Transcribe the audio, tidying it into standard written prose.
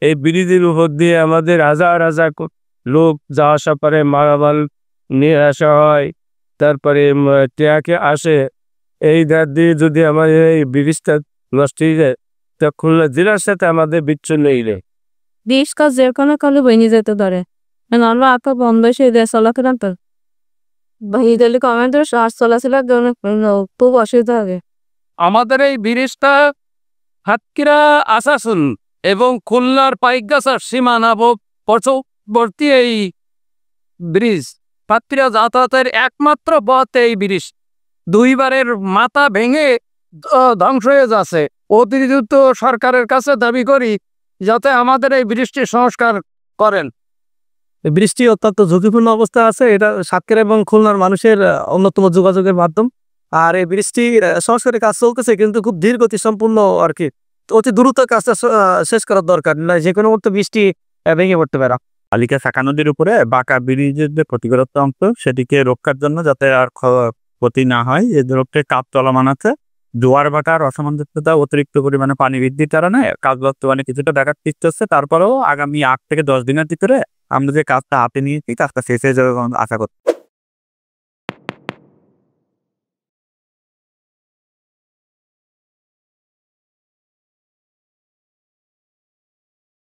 এই ব্রিজের উপর দিয়ে আমাদের হাজার হাজার লোক যাওয়া আসা করে, মালামাল নিয়ে আসা হয়, তারপরে ট্রাকে আসে। এই ধার দিয়ে যদি আমাদের এই ব্রিজটা নষ্ট হয়ে যায়, তা খুলনা জেলার সাথে আমাদের বিচ্ছিন্ন হয়ে যায়। দেশ কাজ যে কোনো কালে বইনি যেতে ধরে আমরা আঁকা বন্ধ এসে দেশ চলাফেরা তো বাহিদালি কমেন্টের শ্বাস চলাচলের জন্য খুব অসুবিধা হবে। আমাদের এই ব্রিজটা সাতক্ষীরা আসাসুল এবং খুলনার পাইকগাছার সীমানা পথবর্তী এই ব্রিজ, সাতক্ষীরা যাতায়াতের একমাত্র পথ এই ব্রিজ। দুইবারের মাথা ভেঙে ধ্বংস হয়ে যাচ্ছে। অতিরিক্ত সরকারের কাছে দাবি করি যাতে আমাদের এই ব্রিজটি সংস্কার করেন। বৃষ্টি অত্যন্ত ঝুঁকিপূর্ণ অবস্থা আছে। এটা সাতক্ষীরা এবং খুলনার মানুষের অন্যতম যোগাযোগের মাধ্যম। আর এই বৃষ্টির সংস্কারের কাজ চলতেছে, কিন্তু খুব ধীর গতি সম্পূর্ণ আর কি। অতি দ্রুত কাজটা শেষ করার দরকার, না যে কোনো মুহূর্তে বৃষ্টি ভেঙে পড়তে পারে। বালিকা শাখা নদীর উপরে বাঁকা ব্রিজের যে ক্ষতিগ্রস্ত অংশ, সেটিকে রক্ষার জন্য যাতে আর ক্ষতি না হয়, এই রক্ষে কাজ চলমান আছে। জোয়ার ভাটার অসামঞ্জস্যতা, অতিরিক্ত পরিমাণে পানি বৃদ্ধির কারণে কাজ বর্তমানে কিছুটা দেখার চেষ্টা হচ্ছে। তারপরেও আগামী 8 থেকে 10 দিনের ভিতরে আমরা যে কাজটা হাতে নিয়েছি, কাজটা শেষ হয়ে যাবে আশা করছি।